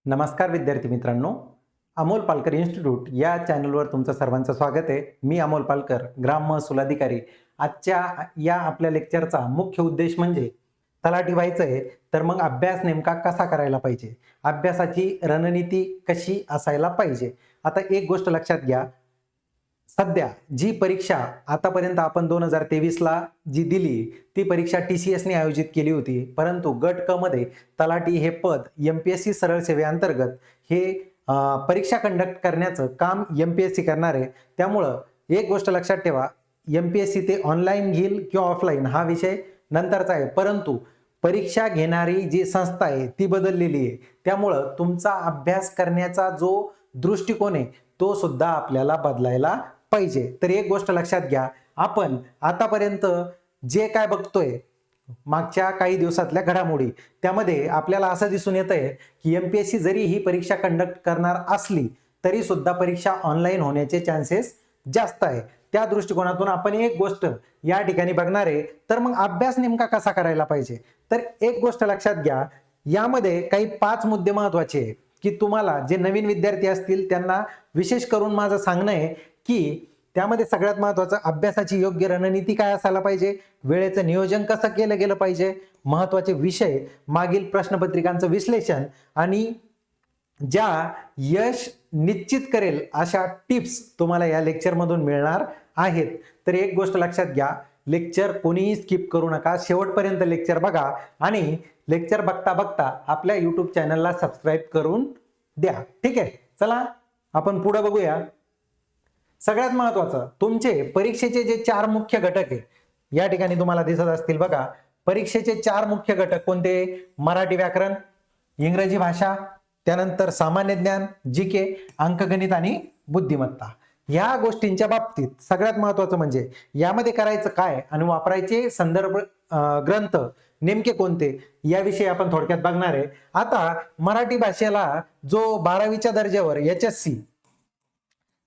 नमस्कार विद्यार्थी मित्रांनो. अमोल पालकर इन्स्टिट्यूट या चॅनलवर तुमचं सर्वांचं स्वागत आहे. मी अमोल पालकर, ग्राम महसूल अधिकारी. आजच्या या आपल्या लेक्चरचा मुख्य उद्देश म्हणजे तलाठी व्हायचं आहे, तर मग अभ्यास नेमका कसा करायला पाहिजे? अभ्यासाची रणनीती कशी असायला पाहिजे? आता एक गोष्ट लक्षात घ्या, सध्या जी परीक्षा आतापर्यंत आपण 2023ला जी दिली, ती परीक्षा TCSने आयोजित केली होती. परंतु गट क मध्ये तलाठी हे पद MPSC सरळ सेवेअंतर्गत हे परीक्षा कंडक्ट करण्याचं काम MPSC करणार आहे. त्यामुळं एक गोष्ट लक्षात ठेवा, MPSC ते ऑनलाईन घेईल किंवा ऑफलाईन हा विषय नंतरचा आहे. परंतु परीक्षा घेणारी जी संस्था आहे ती बदललेली आहे. त्यामुळं तुमचा अभ्यास करण्याचा जो दृष्टिकोन आहे तो सुद्धा आपल्याला बदलायला पाहिजे. तर एक गोष्ट लक्षात घ्या, आपण आतापर्यंत जे काय बघतोय मागच्या काही दिवसातल्या घडामोडी, त्यामध्ये आपल्याला असं दिसून येतंय की MPSC जरी ही परीक्षा कंडक्ट करणार असली तरी सुद्धा परीक्षा ऑनलाईन होण्याचे चान्सेस जास्त आहे. त्या दृष्टिकोनातून आपण एक गोष्ट या ठिकाणी बघणार आहे, तर मग अभ्यास नेमका कसा करायला पाहिजे? तर एक गोष्ट लक्षात घ्या, यामध्ये काही 5 मुद्दे महत्वाचे आहे की तुम्हाला जे नवीन विद्यार्थी असतील त्यांना विशेष करून माझं सांगणं आहे की त्यामध्ये सगळ्यात महत्वाचं अभ्यासाची योग्य रणनीती काय असायला पाहिजे, वेळेचं नियोजन कसं केलं गेलं पाहिजे, महत्वाचे विषय, मागील प्रश्नपत्रिकांचं विश्लेषण आणि ज्या यश निश्चित करेल अशा टिप्स तुम्हाला या लेक्चर मधून मिळणार आहेत. तर एक गोष्ट लक्षात घ्या, लेक्चर कोणीही स्किप करू नका, शेवटपर्यंत लेक्चर बघा आणि लेक्चर बघता बघता आपल्या YouTube चॅनलला सबस्क्राईब करून द्या. ठीक आहे, चला आपण पुढे बघूया. सगळ्यात महत्वाचं, तुमचे परीक्षेचे जे 4 मुख्य घटक आहे या ठिकाणी तुम्हाला दिसत असतील बघा. परीक्षेचे 4 मुख्य घटक कोणते? मराठी व्याकरण, इंग्रजी भाषा, त्यानंतर सामान्य ज्ञान, GK, अंकगणित आणि बुद्धिमत्ता. या गोष्टींच्या बाबतीत सगळ्यात महत्वाचं म्हणजे यामध्ये करायचं काय आणि वापरायचे संदर्भ ग्रंथ नेमके कोणते याविषयी आपण थोडक्यात बघणार आहे. आता मराठी भाषेला जो 12वीच्या दर्जावर HSC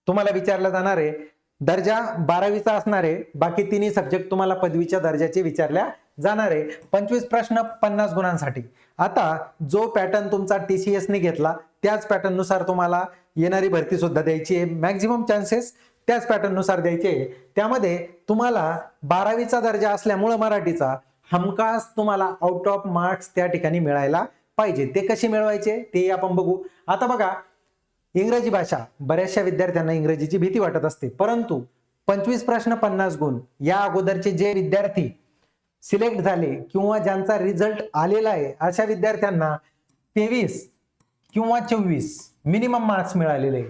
तुम्हाला विचारला जाणार आहे, दर्जा 12वीचा असणार आहे. बाकी तिन्ही सब्जेक्ट तुम्हाला पदवीच्या दर्जाचे विचारल्या जाणार आहे. 25 प्रश्न 50 गुणांसाठी. आता जो पॅटर्न तुमचा TCSने घेतला त्याच पॅटर्न नुसार तुम्हाला येणारी भरती सुद्धा द्यायची आहे. मॅक्झिमम चान्सेस त्याच पॅटर्न नुसार द्यायचे आहे. त्यामध्ये तुम्हाला 12वीचा दर्जा असल्यामुळे मराठीचा हमखास तुम्हाला आउट ऑफ मार्क्स त्या ठिकाणी मिळायला पाहिजे. ते कसे मिळवायचे ते आपण बघू. आता बघा, इंग्रजी भाषा, बऱ्याचशा विद्यार्थ्यांना इंग्रजीची भीती वाटत असते, परंतु 25 प्रश्न 50 गुण या अगोदरचे जे विद्यार्थी सिलेक्ट झाले किंवा ज्यांचा रिझल्ट आलेला आहे अशा विद्यार्थ्यांना 23 किंवा 24 मिनिमम मार्क्स मिळालेले आहे.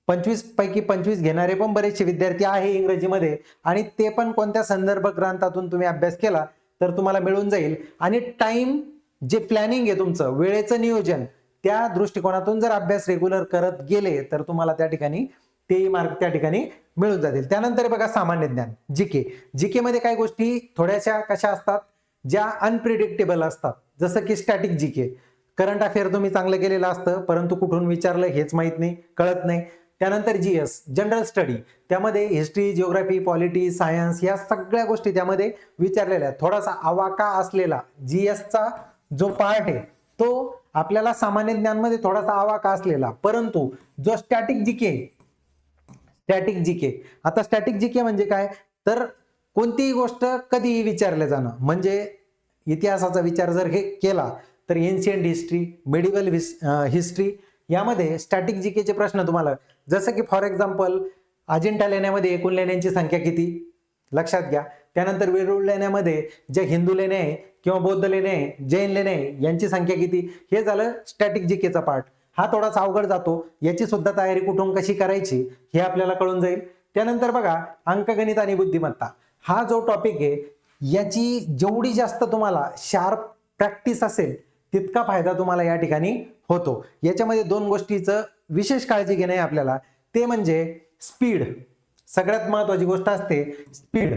25 पैकी 25 घेणारे पण बरेचसे विद्यार्थी आहे इंग्रजीमध्ये आणि ते पण कोणत्या संदर्भ ग्रंथातून तुम्ही अभ्यास केला तर तुम्हाला मिळून जाईल. आणि टाइम जे प्लॅनिंग आहे तुमचं, वेळेचं नियोजन, त्या दृष्टिकोनातून जर अभ्यास रेग्युलर करत गेले तर तुम्हाला त्या ठिकाणी तेही मार्क त्या ठिकाणी मिळून जातील. त्यानंतर बघा सामान्य ज्ञान, GK मध्ये काही गोष्टी थोड्याशा कशा असतात, ज्या अनप्रिडिक्टेबल असतात, जसं की स्टॅटिक GK. करंट अफेअर तुम्ही चांगलं केलेलं असतं परंतु कुठून विचारलं हेच माहित नाही, कळत नाही. त्यानंतर GS जनरल स्टडी, त्यामध्ये हिस्ट्री, जिओग्राफी, पॉलिटी, सायन्स या सगळ्या गोष्टी त्यामध्ये विचारलेल्या आहेत. थोडासा आवाका असलेला GSचा जो पार्ट आहे तो आपल्याला सामान्य ज्ञान मध्ये थोडासा आवाका असलेला, परंतु जो स्टॅटिक जीके, आता स्टॅटिक जीके म्हणजे काय, तर कोणतीही गोष्ट कधीही विचारले जाणं, म्हणजे इतिहासाचा विचार जर हे केला तर एन्शियंट हिस्ट्री, मेडिवल हिस्ट्री यामध्ये स्टॅटिक जीकेचे प्रश्न तुम्हाला, जसं की फॉर एक्झाम्पल अजिंठा लेण्यामध्ये एकूण लेण्यांची संख्या किती लक्षात घ्या. त्यानंतर वेरूळ लेण्यामध्ये ज्या हिंदू लेण्या आहे किंवा बौद्ध लेण्या आहे, जैन लेण्या आहे यांची संख्या किती, हे झालं स्टॅटिक जीकेचा पार्ट. हा थोडासा अवघड जातो, याची सुद्धा तयारी कुठून कशी करायची हे आपल्याला कळून जाईल. त्यानंतर बघा अंकगणित आणि बुद्धिमत्ता, हा जो टॉपिक आहे याची जेवढी जास्त तुम्हाला शार्प प्रॅक्टिस असेल तितका फायदा तुम्हाला या ठिकाणी होतो. याच्यामध्ये 2 गोष्टीचं विशेष काळजी घेणे आहे आपल्याला, ते म्हणजे स्पीड. सगळ्यात महत्वाची गोष्ट असते स्पीड.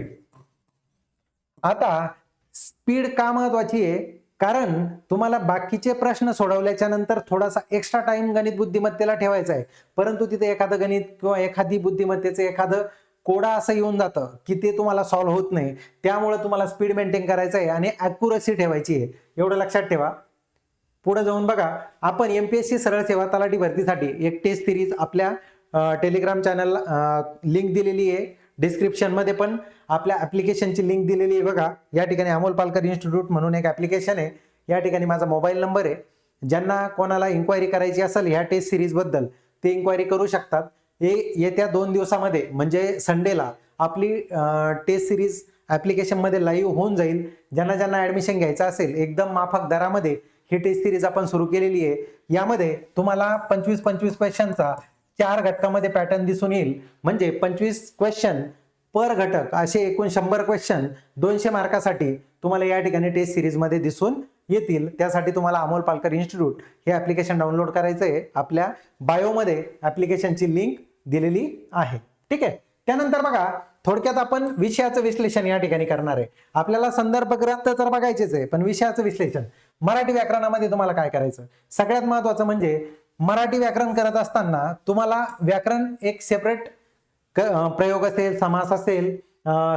आता स्पीड का महत्वाची आहे, कारण तुम्हाला बाकीचे प्रश्न सोडवल्याच्या नंतर थोडासा एक्स्ट्रा टाइम गणित बुद्धिमत्तेला ठेवायचा आहे, परंतु तिथे एखादं गणित किंवा एखादी बुद्धिमत्तेचं एखादं कोडा असं येऊन जातं की ते तुम्हाला सॉल्व्ह होत नाही. त्यामुळे तुम्हाला स्पीड मेंटेन करायचं आहे आणि ॲक्युरसी ठेवायची आहे, एवढं लक्षात ठेवा. पुढे जाऊन बघा, आपण MPSC सरळ सेवा तलाठी भरतीसाठी एक टेस्ट सिरीज आपल्या टेलिग्राम चॅनलला लिंक दिलेली आहे, डिस्क्रिप्शन मध्ये पण आपल्या ऍप्लिकेशनची लिंक दिलेली आहे बघा. या ठिकाणी अमोल पालकर इन्स्टिट्यूट म्हणून एक ऍप्लिकेशन आहे. या ठिकाणी माझा मोबाईल नंबर आहे. ज्यांना कोणाला इन्क्वायरी करायची असेल ह्या टेस्ट सिरीज बद्दल ते इन्क्वायरी करू शकतात. येत्या 2 दिवसामध्ये म्हणजे संडेला आपली टेस्ट सिरीज ऍप्लिकेशन मध्ये लाईव्ह होऊन जाईल. ज्यांना ज्यांना ऍडमिशन घ्यायचं असेल एकदम माफक दरामध्ये ही टेस्ट सिरीज आपण सुरू केलेली आहे. यामध्ये तुम्हाला 25-25 क्वेश्चनचा 4 घटकामध्ये पॅटर्न दिसून येईल. म्हणजे 25 क्वेश्चन पर घटक असे एकूण 100 क्वेश्चन 200 मार्कासाठी तुम्हाला या ठिकाणी टेस्ट सिरीज मध्ये दिसून येतील. त्यासाठी तुम्हाला अमोल पालकर इन्स्टिट्यूट हे ऍप्लिकेशन डाउनलोड करायचं आहे. आपल्या बायोमध्ये ऍप्लिकेशनची लिंक दिलेली आहे. ठीक आहे. त्यानंतर बघा, थोडक्यात आपण विषयाचं विश्लेषण या ठिकाणी करणार आहे. आपल्याला संदर्भ ग्रंथ तर बघायचेच आहे, पण विषयाचं विश्लेषण मराठी व्याकरणामध्ये तुम्हाला काय करायचं, सगळ्यात महत्वाचं म्हणजे मराठी व्याकरण करत असताना तुम्हाला व्याकरण एक सेपरेट प्रयोग असेल, समास असेल,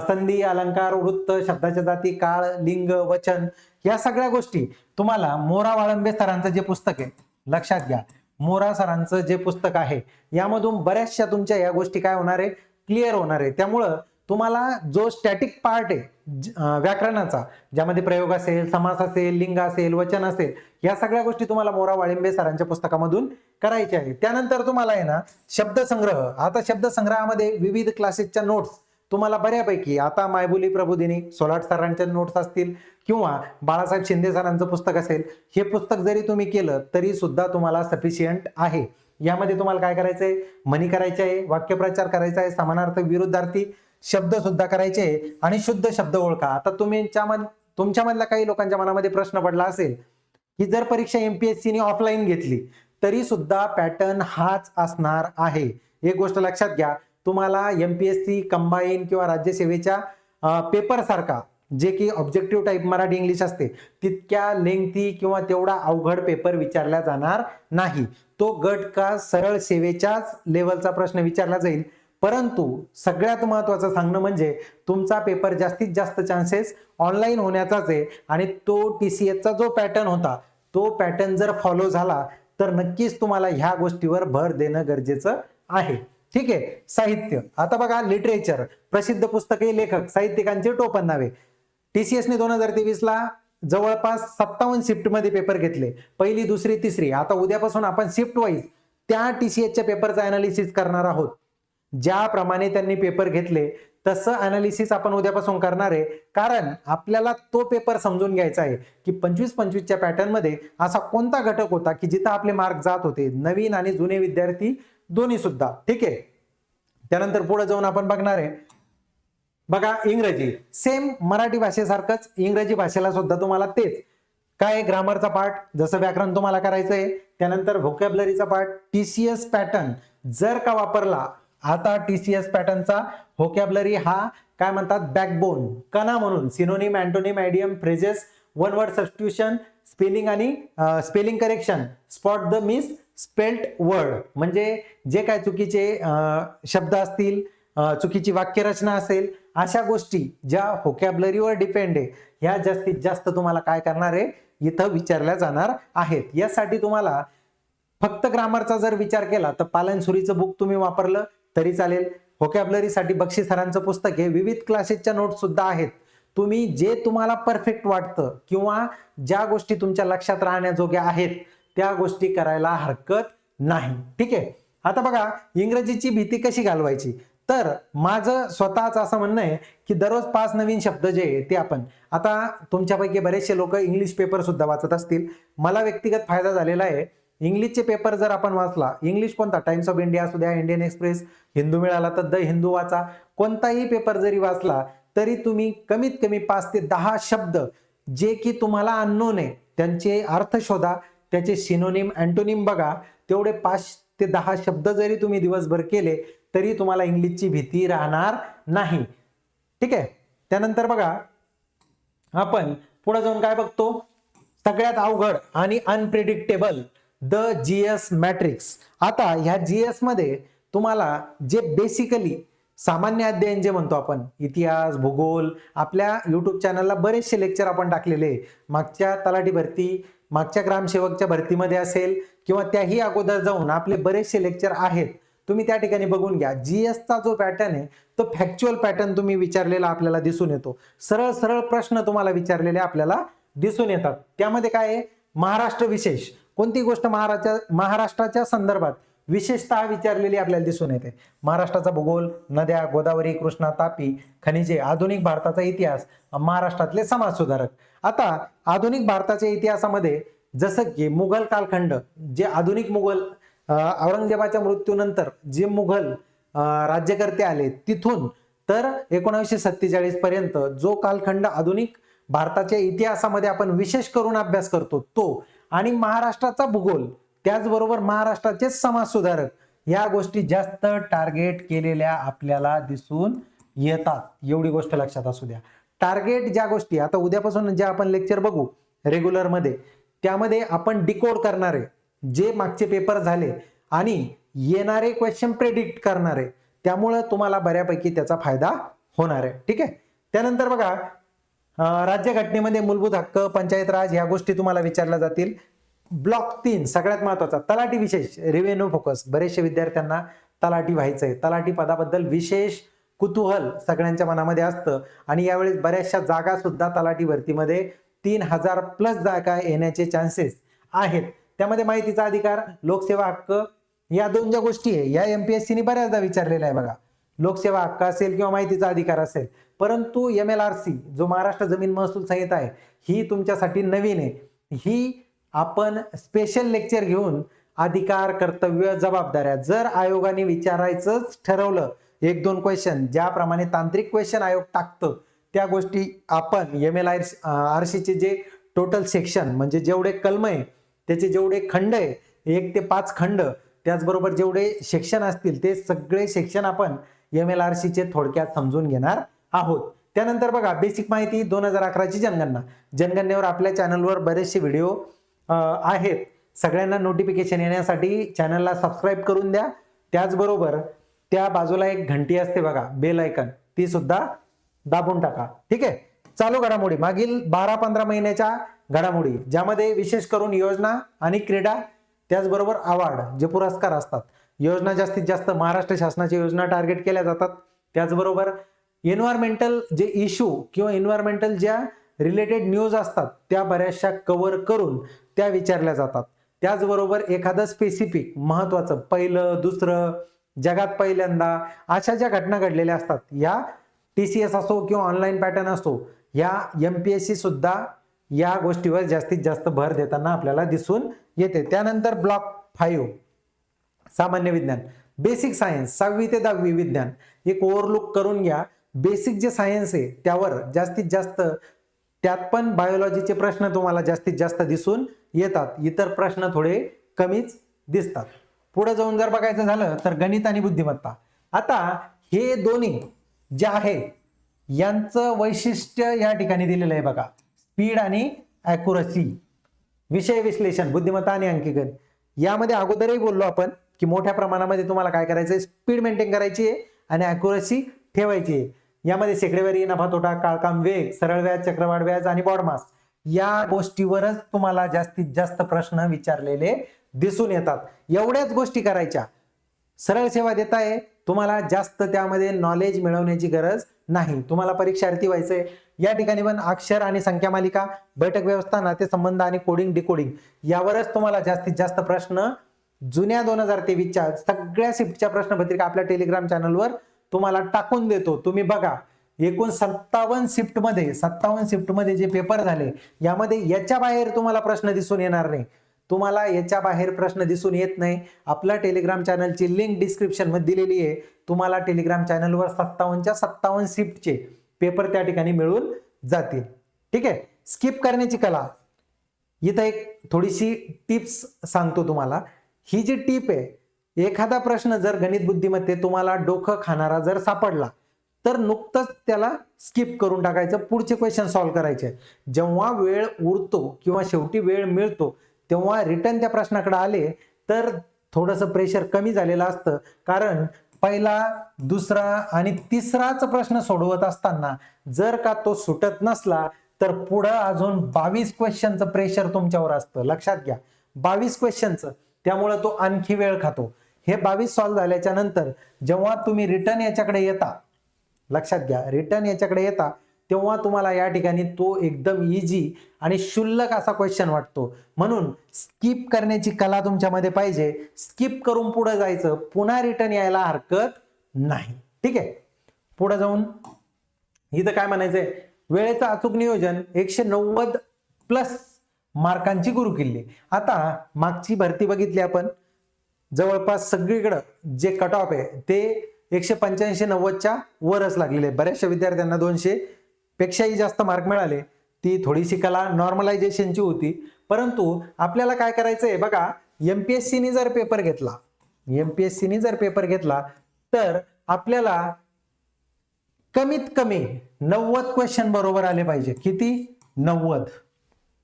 संधी, अलंकार, वृत्त, शब्दाच्या जाती, काळ, लिंग, वचन या सगळ्या गोष्टी तुम्हाला मोरा वाळंबे सरांचं जे पुस्तक आहे, लक्षात घ्या, मोरा सरांचं जे पुस्तक आहे यामधून बऱ्याचशा तुमच्या या गोष्टी काय होणार आहे, क्लिअर होणार आहे. त्यामुळं तुम्हाला जो स्टॅटिक पार्ट आहे व्याकरणाचा, ज्यामध्ये प्रयोग असेल, समास असेल, लिंग असेल, वचन असेल, या सगळ्या गोष्टी तुम्हाला मोरा वाळिंबे सरांच्या पुस्तकामधून करायच्या आहे. त्यानंतर तुम्हाला आहे ना शब्दसंग्रह. आता शब्दसंग्रहामध्ये विविध क्लासेसच्या नोट्स तुम्हाला बऱ्यापैकी, आता मायबोली प्रबोधिनी सोलाट सरांच्या नोट्स असतील किंवा बाळासाहेब शिंदे सरांचं पुस्तक असेल, हे पुस्तक जरी तुम्ही केलं तरी सुद्धा तुम्हाला सफिशियंट आहे. यामध्ये तुम्हाला काय करायचंय, म्हणी करायचे आहे, वाक्यप्रचार करायचा आहे, समानार्थक विरुद्धार्थी शब्द सुद्धा करायचे आहे आणि शुद्ध शब्द ओळखा. आता तुमच्यामधल्या काही लोकांच्या मनामध्ये प्रश्न पडला असेल की जर परीक्षा MPSC ने ऑफलाईन घेतली तरी सुद्धा पॅटर्न हाच असणार आहे. एक गोष्ट लक्षात घ्या, तुम्हाला MPSC कंबाईन किंवा राज्यसेवेच्या पेपर सारखा जे की ऑब्जेक्टिव्ह टाईप मराठी इंग्लिश असते तितक्या लेंथी किंवा तेवढा अवघड पेपर विचारला जाणार नाही. तो गट का सरळ सेवेच्याच लेवलचा प्रश्न विचारला जाईल. परंतु सगळ्यात महत्वाचं सांगणं म्हणजे तुमचा पेपर जास्तीत जास्त चान्सेस ऑनलाईन होण्याचाच आहे आणि तो TCSचा जो पॅटर्न होता तो पॅटर्न जर फॉलो झाला तर नक्कीच तुम्हाला ह्या गोष्टीवर भर देणं गरजेचं आहे. ठीक आहे. साहित्य. आता बघा, लिटरेचर, प्रसिद्ध पुस्तके, लेखक, साहित्यिकांचे टोपण नावे. TCS ने 2023 ला जवळपास 57 शिफ्ट मध्ये पेपर घेतले, पहिली, दुसरी, तिसरी. आता उद्यापासून आपण शिफ्ट वाईज त्या TCSच्या पेपरचं अनालिसिस करणार आहोत. ज्याप्रमाणे त्यांनी पेपर घेतले तसं अनालिसिस आपण उद्यापासून करणार आहे. कारण आपल्याला तो पेपर समजून घ्यायचा आहे की 25-25च्या पॅटर्न मध्ये असा कोणता घटक होता की जिथं आपले मार्क जात होते, नवीन आणि जुने विद्यार्थी दोन्ही सुद्धा. ठीक आहे. त्यानंतर पुढे जाऊन आपण बघणार आहे बघा इंग्रजी. सेम मराठी भाषेसारखंच इंग्रजी भाषेला सुद्धा तुम्हाला तेच काय, ग्रामरचा पार्ट, जसं व्याकरण तुम्हाला करायचंय, त्यानंतर व्होकॅब्लरीचा पार्ट. TCS पॅटर्न जर का वापरला, आता TCS पॅटर्नचा व्होकॅब्लरी हा काय म्हणतात, बॅकबोन, कणा म्हणून synonym, antonym, idiom, phrases, one word substitution, spelling आणि spelling correction, spot the misspelt word, म्हणजे जे काय चुकीचे शब्द असतील, चुकीची वाक्यरचना असेल, अशा गोष्टी ज्या व्होकॅब्लरीवर डिपेंड आहे ह्या जास्तीत जास्त तुम्हाला काय करणार आहे, इथं विचारल्या जाणार आहेत. यासाठी तुम्हाला फक्त ग्रामरचा जर विचार केला तर पालनसुरीचं बुक तुम्ही वापरलं तरी चालेल. व्होकॅब्लरीसाठी बक्षी सरांचं पुस्तक आहे, विविध क्लासेसच्या नोट्स सुद्धा आहेत. तुम्ही जे तुम्हाला परफेक्ट वाटतं किंवा ज्या गोष्टी तुमच्या लक्षात राहण्याजोग्या आहेत त्या गोष्टी करायला हरकत नाही. ठीक आहे. आता बघा, इंग्रजीची भीती कशी घालवायची, तर माझं स्वतःच असं म्हणणं आहे की दररोज 5 नवीन शब्द जे आहे ते आपण, आता तुमच्यापैकी बरेचसे लोक इंग्लिश पेपर सुद्धा वाचत असतील. मला व्यक्तिगत फायदा झालेला आहे. इंग्लिशचे पेपर जर आपण वाचला, इंग्लिश कोणता, टाइम्स ऑफ इंडिया असू द्या, इंडियन एक्सप्रेस, हिंदू मिळाला तर द हिंदू वाचा, कोणताही पेपर जरी वाचला तरी तुम्ही कमीत कमी 5 ते 10 शब्द जे की तुम्हाला अननोन आहे त्यांचे अर्थ शोधा, त्याचे सिनोनिम, अँटोनिम बघा. तेवढे 5 ते 10 शब्द जरी तुम्ही दिवसभर केले तरी तुम्हाला इंग्लिशची भीती राहणार नाही. ठीक आहे. त्यानंतर बघा, आपण पुढे जाऊन काय बघतो, सगळ्यात अवघड आणि अनप्रेडिक्टेबल, द GS मॅट्रिक्स. आता ह्या GS मध्ये तुम्हाला जे बेसिकली सामान्य अध्ययन जे म्हणतो आपण, इतिहास, भूगोल, आपल्या YouTube चॅनलला बरेचसे लेक्चर आपण टाकलेले. मागच्या तलाठी भरती, मागच्या ग्रामसेवकच्या भरतीमध्ये असेल किंवा त्याही अगोदर जाऊन आपले बरेचसे लेक्चर आहेत, तुम्ही त्या ठिकाणी बघून घ्या. जीएसचा जो पॅटर्न आहे तो फॅक्च्युअल पॅटर्न तुम्ही विचारलेला आपल्याला दिसून येतो. सरळ सरळ प्रश्न तुम्हाला विचारलेले आपल्याला दिसून येतात. त्यामध्ये काय आहे, महाराष्ट्र विशेष कोणती गोष्ट महाराष्ट्राच्या संदर्भात विशेषतः विचारलेली आपल्याला दिसून येते. महाराष्ट्राचा भूगोल, नद्या, गोदावरी, कृष्णा, तापी, खनिजे, आधुनिक भारताचा इतिहास, महाराष्ट्रातले समाजसुधारक. आता आधुनिक भारताच्या इतिहासामध्ये जसं की मुघल कालखंड, जे आधुनिक मुघल औरंगजेबाच्या मृत्यूनंतर जे मुघल राज्यकर्ते आले तिथून तर 1947 पर्यंत जो कालखंड आधुनिक भारताच्या इतिहासामध्ये आपण विशेष करून अभ्यास करतो तो, आणि महाराष्ट्राचा भूगोल, त्याचबरोबर महाराष्ट्राचे समाजसुधारक, या गोष्टी जास्त टार्गेट केलेल्या आपल्याला दिसून येतात. एवढी गोष्ट लक्षात असू द्या. टार्गेट ज्या गोष्टी आता उद्यापासून जे आपण लेक्चर बघू रेग्युलर मध्ये, त्यामध्ये आपण डिकोड करणारे जे मागचे पेपर झाले आणि येणारे क्वेश्चन प्रेडिक्ट करणारे, त्यामुळे तुम्हाला बऱ्यापैकी त्याचा फायदा होणार आहे. ठीक आहे. त्यानंतर बघा, राज्यघटनेमध्ये मूलभूत हक्क, पंचायत राज ह्या गोष्टी तुम्हाला विचारल्या जातील. ब्लॉक 3 सगळ्यात महत्वाचा, तलाठी विशेष, रेव्हेन्यू फोकस. बरेचशे विद्यार्थ्यांना तलाठी व्हायचंय, तलाठी पदाबद्दल विशेष कुतूहल सगळ्यांच्या मनामध्ये असतं आणि यावेळेस बऱ्याचशा जागा सुद्धा तलाठी भरतीमध्ये 3000+ जागा येण्याचे चान्सेस आहेत. त्यामध्ये माहितीचा अधिकार, लोकसेवा हक्क, या दोन ज्या गोष्टी आहे या एमपीएससीने बऱ्याचदा विचारलेल्या आहे बघा. लोकसेवा हक्क असेल किंवा माहितीचा अधिकार असेल, परंतु MLRC जो महाराष्ट्र जमीन महसूल संहिता आहे ही तुमच्यासाठी नवीन आहे. ही आपण स्पेशल लेक्चर घेऊन अधिकार, कर्तव्य, जबाबदाऱ्या, जर आयोगाने विचारायचंच ठरवलं 1-2 क्वेश्चन, ज्याप्रमाणे तांत्रिक क्वेश्चन आयोग टाकतं त्या गोष्टी आपण MLRCचे जे टोटल सेक्शन म्हणजे जेवढे कलम आहे त्याचे जेवढे खंड आहे 1 ते 5 खंड, त्याचबरोबर जेवढे सेक्शन असतील ते सगळे सेक्शन आपण MLRCचे थोडक्यात समजून घेणार आहोत. त्यानंतर बघा, बेसिक माहिती 2011 ची जनगणना. जनगणनेवर आपल्या चॅनलवर बरेचसे व्हिडिओ आहेत. सगळ्यांना नोटिफिकेशन येण्यासाठी चॅनलला सबस्क्राईब करून द्या. त्याचबरोबर त्या बाजूला एक घंटी असते बघा, बेल आयकन, ती सुद्धा दाबून टाका. ठीक आहे. चालू घडामोडी, मागील 12-15 महिन्याच्या घडामोडी, ज्यामध्ये विशेष करून योजना आणि क्रीडा, त्याचबरोबर अवॉर्ड जे पुरस्कार असतात. योजना जास्तीत जास्त महाराष्ट्र शासनाच्या योजना टार्गेट केल्या जातात. त्याचबरोबर एन्व्हायरमेंटल जे इश्यू किंवा एन्व्हायरमेंटल ज्या रिलेटेड न्यूज असतात त्या बऱ्याचशा कव्हर करून त्या विचारल्या जातात. त्याचबरोबर एखादं स्पेसिफिक महत्वाचं, पहिलं, दुसरं, जगात पहिल्यांदा, अशा ज्या घटना घडलेल्या असतात, या TCS असो किंवा ऑनलाईन पॅटर्न असो, या MPSC सुद्धा या गोष्टीवर जास्तीत जास्त भर देताना आपल्याला दिसून येते. त्यानंतर ब्लॉक 5 सामान्य विज्ञान, बेसिक सायन्स 6वी ते 10वी विज्ञान, एक ओव्हरलुक करून घ्या. बेसिक जे सायन्स आहे त्यावर जास्तीत जास्त, त्यात पण बायोलॉजीचे प्रश्न तुम्हाला जास्तीत जास्त दिसून येतात, इतर प्रश्न थोडे कमीच दिसतात. पुढे जाऊन जर बघायचं झालं तर गणित आणि बुद्धिमत्ता. आता हे दोन्ही जे आहे यांचं वैशिष्ट्य या ठिकाणी दिलेलं आहे बघा, स्पीड आणि ॲक्युरसी, विषय विश्लेषण, बुद्धिमत्ता आणि अंकीगण. यामध्ये अगोदरही बोललो आपण की मोठ्या प्रमाणामध्ये तुम्हाला काय करायचंय, स्पीड मेंटेन करायची आहे आणि ॲक्युरसी ठेवायची आहे. यामध्ये शेकडेवारी, नफा तोटा, काळकाम, वेग, सरळ व्याज, चक्रवाढ व्याज आणि बॉडमास या गोष्टीवरच तुम्हाला जास्तीत जास्त प्रश्न विचारलेले दिसून येतात. एवढ्याच गोष्टी करायच्या. सरळ सेवा देताय, तुम्हाला जास्त त्यामध्ये नॉलेज मिळवण्याची गरज नाही. तुम्हाला परीक्षार्थी व्हायचंय, या ठिकाणी पण अक्षर आणि संख्या मालिका, बैठक व्यवस्था, नातेसंबंध आणि कोडिंग डिकोडिंग यावरच तुम्हाला जास्तीत जास्त प्रश्न जुन्या 2023च्या सगळ्या शिफ्टच्या प्रश्नपत्रिका आपल्या टेलिग्राम चॅनलवर तुम्हाला टाकून देतो. तुम्ही बघा, एकूण 57 शिफ्टमध्ये जे पेपर झाले यामध्ये याच्या बाहेर तुम्हाला प्रश्न दिसून येणार नाही. तुम्हाला याच्या बाहेर प्रश्न दिसून येत नाही. आपल्या टेलिग्राम चॅनलची लिंक डिस्क्रिप्शन मध्ये दिलेली आहे. तुम्हाला टेलिग्राम चॅनलवर 57च्या 57 शिफ्टचे पेपर त्या ठिकाणी मिळून जातील. ठीक आहे. स्किप करण्याची कला, इथं एक थोडीशी टिप्स सांगतो तुम्हाला. ही जी टिप आहे, एखादा प्रश्न जर गणित बुद्धिमत्तेत तुम्हाला डोकं खाणारा जर सापडला तर नुकतंच त्याला स्किप करून टाकायचं, पुढचे क्वेश्चन सॉल्व्ह करायचे. जेव्हा वेळ उरतो किंवा शेवटी वेळ मिळतो तेव्हा रिटर्न त्या प्रश्नाकडे आले तर थोडंसं प्रेशर कमी झालेलं असतं. कारण पहिला, दुसरा आणि तिसराच प्रश्न सोडवत असताना जर का तो सुटत नसला तर पुढं अजून 22 क्वेश्चनचं प्रेशर तुमच्यावर असतं, लक्षात घ्या. 22 क्वेश्चनचं, त्यामुळे तो आणखी वेळ खातो. हे 22 सॉल्व्ह झाल्याच्या नंतर जेव्हा तुम्ही रिटर्न याच्याकडे येता, लक्षात घ्या, रिटर्न याच्याकडे येता तेव्हा तुम्हाला या ठिकाणी तो एकदम इझी आणि क्षुल्लक असा क्वेश्चन वाटतो. म्हणून स्किप करण्याची कला तुमच्यामध्ये पाहिजे. स्किप करून पुढे जायचं, पुन्हा रिटर्न यायला हरकत नाही. ठीक आहे, पुढे जाऊन इथं काय म्हणायचंय, वेळेचं अचूक नियोजन 190 प्लस मार्कांची गुरुकिल्ली. आता मागची भरती बघितली आपण, जवळपास सगळीकडे जे कट ऑफ आहे ते 185-90च्या वरच लागलेले. बऱ्याचशा विद्यार्थ्यांना 200 पेक्षाही जास्त मार्क मिळाले. ती थोडीशी कला नॉर्मलायझेशनची होती. परंतु आपल्याला काय करायचंय बघा, एमपीएससीने जर पेपर घेतला तर आपल्याला कमीत कमी 90 क्वेश्चन बरोबर आले पाहिजे. किती? 90.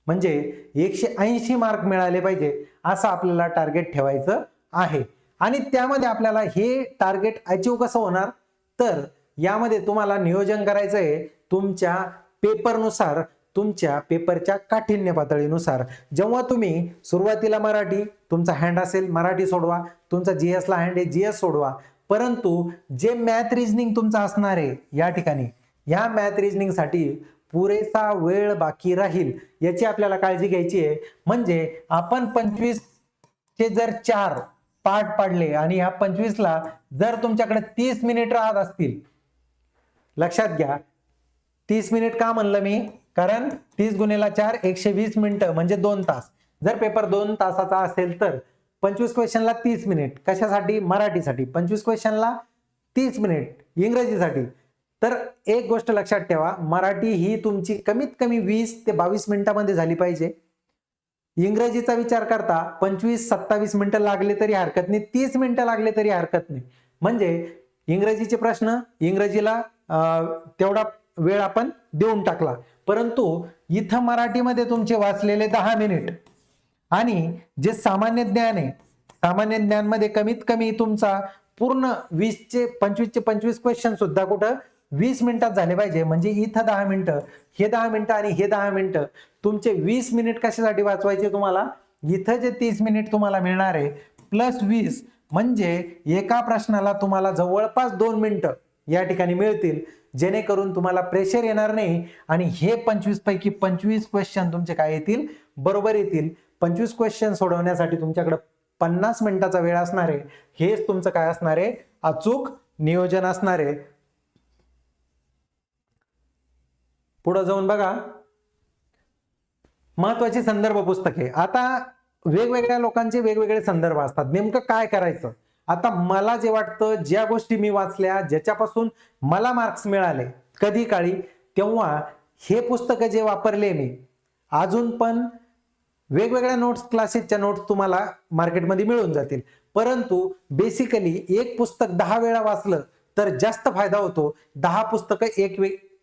म्हणजे 180 मार्क मिळाले पाहिजे असं आपल्याला टार्गेट ठेवायचं आहे. आणि त्यामध्ये आपल्याला हे टार्गेट अचीव कसं होणार, तर यामध्ये तुम्हाला नियोजन करायचं आहे तुमच्या पेपरनुसार, तुमच्या पेपरच्या काठिण्य पातळीनुसार. जेव्हा तुम्ही सुरुवातीला मराठी, तुमचा हँड असेल मराठी सोडवा, तुमचा जीएसला हँड आहे जीएस सोडवा. परंतु जे मॅथ रिजनिंग तुमचा असणार आहे या ठिकाणी, या मॅथ रिजनिंग साठी पुरेसा वेळ बाकी राहील याची आपल्याला काळजी घ्यायची आहे. म्हणजे आपण 25 चे जर 4 पार्ट पाडले आणि ह्या 25ला जर तुमच्याकडे 30 मिनिट राहत असतील, लक्षात घ्या 30 मिनिट का म्हणलं मी, कारण 30 गुणिले 4 120 मिनिटं म्हणजे 2 तास. जर पेपर 2 तासाचा असेल तर 25 क्वेश्चनला 30 मिनिट कशासाठी, मराठीसाठी, 25 क्वेश्चनला 30 मिनिट इंग्रजीसाठी. तर एक गोष्ट लक्षात ठेवा, मराठी ही तुमची कमीत कमी 20 ते 22 मिनिटांमध्ये झाली पाहिजे. इंग्रजीचा विचार करता 25-27 मिनिटं लागले तरी हरकत नाही, 30 मिनिटं लागले तरी हरकत नाही. म्हणजे इंग्रजीचे प्रश्न इंग्रजीला तेवढा वेळ आपण देऊन टाकला. परंतु इथं मराठीमध्ये तुमचे वाचलेले 10 मिनिट आणि जे सामान्य ज्ञान आहे, सामान्य ज्ञान मध्ये कमीत कमी तुमचा पूर्ण 25 क्वेश्चन सुद्धा कुठं 20 मिनिटात झाले पाहिजे. म्हणजे इथं 10 मिनिटं, हे 10 मिनिटं आणि हे 10 मिनिटं, तुमचे 20 मिनिट कशासाठी वाचवायचे तुम्हाला, इथं जे 30 मिनिट तुम्हाला मिळणार आहे प्लस 20, म्हणजे एका प्रश्नाला तुम्हाला जवळपास 2 मिनिटं या ठिकाणी मिळतील, जेणेकरून तुम्हाला प्रेशर येणार नाही आणि हे 25 पैकी 25 क्वेश्चन तुमचे काय येतील, बरोबर येतील. 25 क्वेश्चन सोडवण्यासाठी तुमच्याकडे 50 मिनिटाचा वेळ असणार आहे. हेच तुमचं काय असणार आहे, अचूक नियोजन असणार आहे. पुढे जाऊन बघा, महत्वाची संदर्भ पुस्तके. आता वेगवेगळ्या लोकांचे वेगवेगळे संदर्भ असतात, नेमकं काय करायचं. आता मला जे वाटतं, ज्या गोष्टी मी वाचल्या, ज्याच्यापासून मला मार्क्स मिळाले कधी काळी, तेव्हा हे पुस्तक जे वापरले मी, अजून पण वेगवेगळ्या नोट्स, क्लासेसच्या नोट्स तुम्हाला मार्केटमध्ये मिळून जातील. परंतु बेसिकली एक पुस्तक 10 वेळा वाचलं तर जास्त फायदा होतो 10 पुस्तकं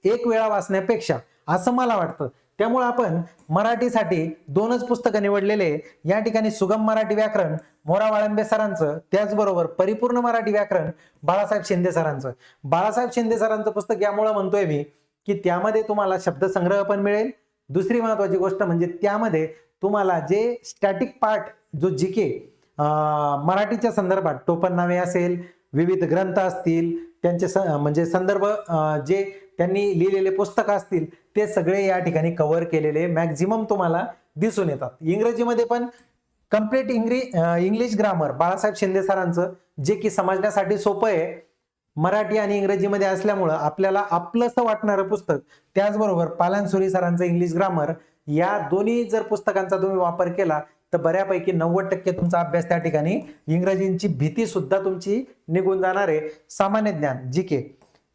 एक वेळा वाचण्यापेक्षा, असं मला वाटतं. त्यामुळे आपण मराठीसाठी 2च पुस्तकं निवडलेले. या ठिकाणी सुगम मराठी व्याकरण मोरा वाळंबे सरांचं, त्याचबरोबर परिपूर्ण मराठी व्याकरण बाळासाहेब शिंदे सरांचं. बाळासाहेब शिंदे सरांचं पुस्तक यामुळे म्हणतोय मी की त्यामध्ये तुम्हाला शब्दसंग्रह पण मिळेल. दुसरी महत्वाची गोष्ट म्हणजे त्यामध्ये तुम्हाला जे स्टॅटिक पार्ट, जो जीके मराठीच्या संदर्भात टोपणनामे असेल, विविध ग्रंथ असतील, त्यांचे म्हणजे संदर्भ जे त्यांनी लिहिलेले पुस्तक असतील, ते सगळे या ठिकाणी कव्हर केलेले मॅक्झिमम तुम्हाला दिसून येतात. इंग्रजीमध्ये पण complete English grammar Balasaheb Shinde सरांचं, जे की समजण्यासाठी सोपं आहे, मराठी आणि इंग्रजीमध्ये असल्यामुळं आपल्याला आपलंसं वाटणारं पुस्तक. त्याचबरोबर पालानसुरी सरांचं इंग्लिश ग्रामर, या दोन्ही जर पुस्तकांचा तुम्ही वापर केला तर बऱ्यापैकी 90% तुमचा अभ्यास त्या ठिकाणी, इंग्रजींची भीती सुद्धा तुमची निघून जाणार आहे. सामान्य ज्ञान जीके,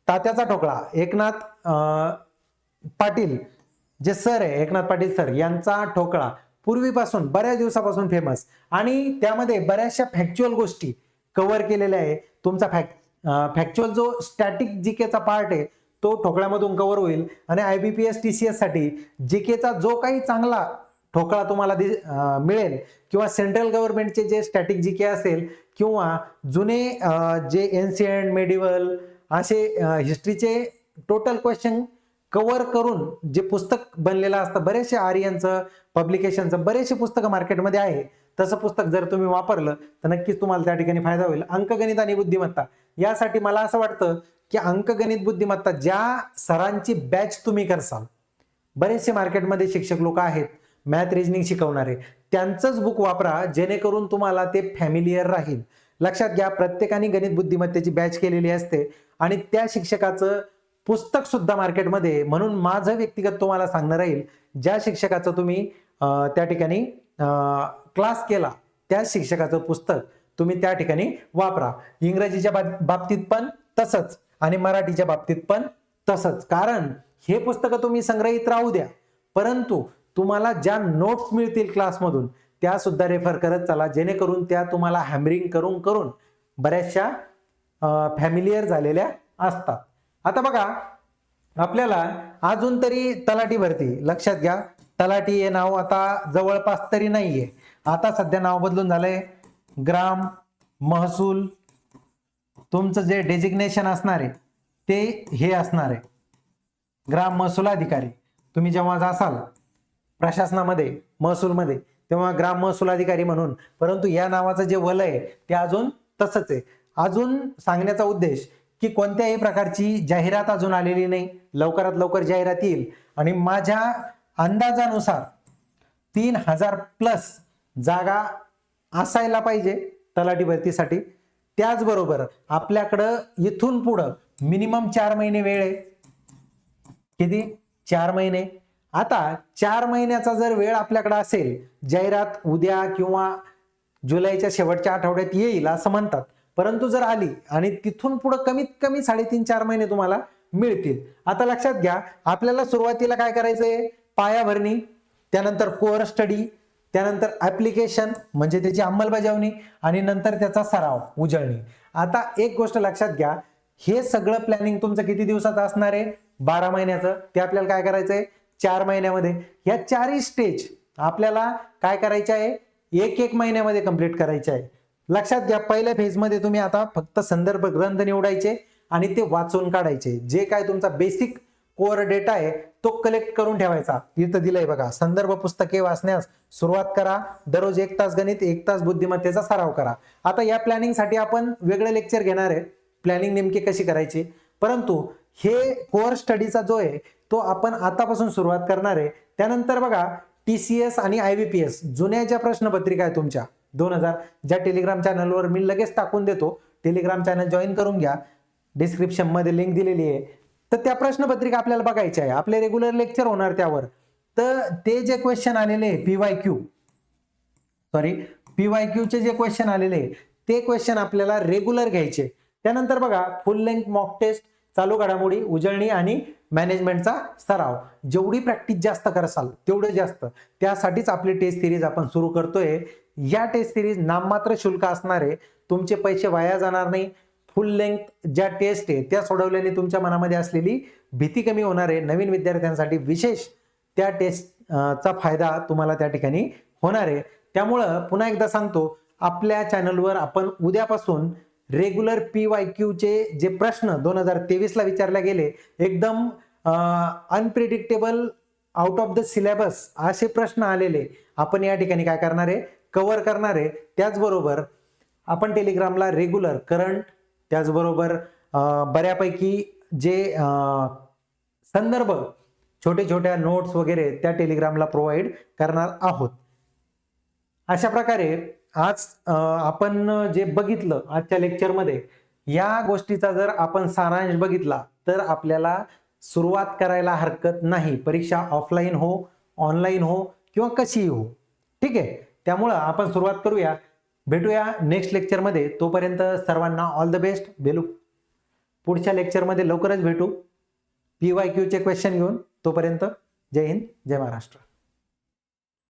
तात्याचा ठोकळा, एकनाथ पाटील जे सर आहे, एकनाथ पाटील सर यांचा ठोकळा पूर्वीपासून बऱ्याच दिवसापासून फेमस, आणि त्यामध्ये बऱ्याचशा फॅक्च्युअल गोष्टी कव्हर केलेल्या आहे. तुमचा फॅक्च्युअल जो स्टॅटिक जीकेचा पार्ट आहे तो ठोकळ्यामधून कव्हर होईल. आणि IBPS TCS साठी जीकेचा जो काही चांगला ठोकळा तुम्हाला मिळेल, किंवा सेंट्रल गव्हर्नमेंटचे जे स्टॅटिक जीके असेल, किंवा जुने जे एन्शियंट मेडिवल असे हिस्ट्रीचे टोटल क्वेश्चन कव्हर करून जे पुस्तक बनलेलं असतं, बरेचसे आर्यनचं पब्लिकेशनचं बरेचसे पुस्तकं मार्केटमध्ये आहे, तसं पुस्तक जर तुम्ही वापरलं तर नक्कीच तुम्हाला त्या ठिकाणी फायदा होईल. अंकगणित आणि बुद्धिमत्ता यासाठी मला असं वाटतं की अंकगणित बुद्धिमत्ता ज्या सरांची बॅच तुम्ही करसाल, बरेचसे मार्केटमध्ये शिक्षक लोक आहेत मॅथ रिजनिंग शिकवणारे, त्यांचंच बुक वापरा जेणेकरून तुम्हाला ते फॅमिलियर राहील. लक्षात घ्या, प्रत्येकाने गणित बुद्धिमत्तेची बॅच केलेली असते आणि त्या शिक्षकाचं पुस्तक सुद्धा मार्केटमध्ये, म्हणून माझं व्यक्तिगत तुम्हाला सांगणं राहील, ज्या शिक्षकाचं तुम्ही त्या ठिकाणी क्लास केला त्या शिक्षकाचं पुस्तक तुम्ही त्या ठिकाणी वापरा. इंग्रजीच्या बाबतीत पण तसंच आणि मराठीच्या बाबतीत पण तसंच. कारण हे पुस्तकं तुम्ही संग्रहित राहू द्या, परंतु तुम्हाला ज्या नोट्स मिळतील क्लासमधून त्या सुद्धा रेफर करत चला, जेणेकरून त्या तुम्हाला हॅमरिंग करून करून बऱ्याचशा फॅमिलियर झालेल्या असतात. आता बघा, आपल्याला अजून तरी तलाठी भरती, लक्षात घ्या, तलाठी हे नाव आता जवळपास तरी नाहीये, आता सध्या नाव बदलून झालंय ग्राम महसूल. तुमचं जे डेजिग्नेशन असणार आहे ते हे असणार आहे ग्राम महसूल अधिकारी. तुम्ही जेव्हा जासाल प्रशासनामध्ये महसूलमध्ये तेव्हा ग्राम महसूल अधिकारी म्हणून, परंतु या नावाचं जे वलय आहे ते अजून तसंच आहे. अजून सांगण्याचा उद्देश की कोणत्याही प्रकारची जाहिरात अजून आलेली नाही, लवकरात लवकर जाहिरात येईल आणि माझ्या अंदाजानुसार 3000+ जागा असायला पाहिजे तलाठी भरतीसाठी. त्याचबरोबर आपल्याकडं इथून पुढं मिनिमम 4 महिने वेळ आहे. किती? 4 महिने. आता 4 महिन्याचा जर वेळ आपल्याकडे असेल, जाहिरात उद्या किंवा जुलैच्या शेवटच्या आठवड्यात येईल असं म्हणतात, परंतु जर आली आणि तिथून पुढे कमीत कमी 3.5-4 महिने तुम्हाला मिळतील. आता लक्षात घ्या, आपल्याला सुरुवातीला काय करायचंय? पायाभरणी, त्यानंतर कोअर स्टडी, त्यानंतर ऍप्लिकेशन म्हणजे त्याची अंमलबजावणी आणि नंतर त्याचा सराव, उजळणी. आता एक गोष्ट लक्षात घ्या, हे सगळं प्लॅनिंग तुमचं किती दिवसाचं असणार आहे? 12 महिन्याचं. ते आपल्याला काय करायचंय? 4 महिन्यामध्ये. या 4ही स्टेज आपल्याला काय करायचे आहे? 1-1 महिन्यामध्ये कंप्लीट करायचे आहे. लक्षात घ्या, पहिल्या फेजमध्ये तुम्ही आता फक्त संदर्भ ग्रंथ निवडायचे आणि ते वाचून काढायचे. जे काय तुमचा बेसिक कोअर डेटा आहे तो कलेक्ट करून ठेवायचा. इथं दिलंय बघा, संदर्भ पुस्तके वाचण्यास सुरुवात करा. दररोज 1 तास गणित, 1 तास बुद्धिमत्तेचा सराव करा. आता या प्लॅनिंगसाठी आपण वेगळे लेक्चर घेणार आहे, प्लॅनिंग नेमकी कशी करायची. परंतु हे कोअर स्टडीचा जो आहे तो आपण आतापासून सुरुवात करणार आहे. त्यानंतर बघा, TCS आणि IBPS जुन्या ज्या प्रश्नपत्रिका आहे तुमच्या 2000, ज्या टेलिग्राम चॅनलवर मी लगेच टाकून देतो, टेलिग्राम चॅनल जॉईन करून घ्या, डिस्क्रिप्शन मध्ये लिंक दिलेली आहे. तर त्या प्रश्नपत्रिका आपल्याला बघायच्या आहे, आपले रेग्युलर लेक्चर होणार त्यावर. तर ते जे क्वेश्चन आलेले PYQ चे जे क्वेश्चन आलेले ते क्वेश्चन आपल्याला रेग्युलर घ्यायचे. त्यानंतर बघा, फुल लेंथ मॉक टेस्ट, चालू घडामोडी, उजळणी आणि मॅनेजमेंटचा सराव. जेवढी प्रॅक्टिस जास्त करसाल तेवढं जास्त. त्यासाठीच आपली टेस्ट सिरीज आपण सुरू करतोय. या टेस्ट सिरीज नाममात्र शुल्क असणार आहे, तुमचे पैसे वाया जाणार नाही. फुल लेंथ ज्या टेस्ट आहे त्या सोडवल्याने तुमच्या मनामध्ये असलेली भीती कमी होणार आहे. नवीन विद्यार्थ्यांसाठी विशेष त्या टेस्टचा फायदा तुम्हाला त्या ठिकाणी होणार आहे. त्यामुळं पुन्हा एकदा सांगतो, आपल्या चॅनलवर आपण उद्यापासून रेग्युलर PYQ चे जे प्रश्न 2023 ला विचारले गेले, एकदम unpredictable, out of the syllabus असे प्रश्न आलेले आपण या ठिकाणी काय करणार आहे? कव्हर करणार आहे. त्याचबरोबर आपण टेलिग्रामला रेग्युलर करंट, त्याचबरोबर बऱ्यापैकी जे संदर्भ, छोटे छोट्या नोट्स वगैरे त्या टेलिग्रामला प्रोव्हाइड करणार आहोत. अशा प्रकारे आज आपण जे बघितलं आजच्या लेक्चरमध्ये, या गोष्टीचा जर आपण सारांश बघितला तर आपल्याला सुरुवात करायला हरकत नाही. परीक्षा ऑफलाईन हो, ऑनलाईन हो किंवा कशीही हो, ठीक आहे. त्यामुळं आपण सुरुवात करूया. भेटूया नेक्स्ट लेक्चरमध्ये. तोपर्यंत सर्वांना ऑल द बेस्ट. पुढच्या लेक्चरमध्ये लवकरच भेटू PYQ चे क्वेश्चन घेऊन. तोपर्यंत जय हिंद, जय महाराष्ट्र.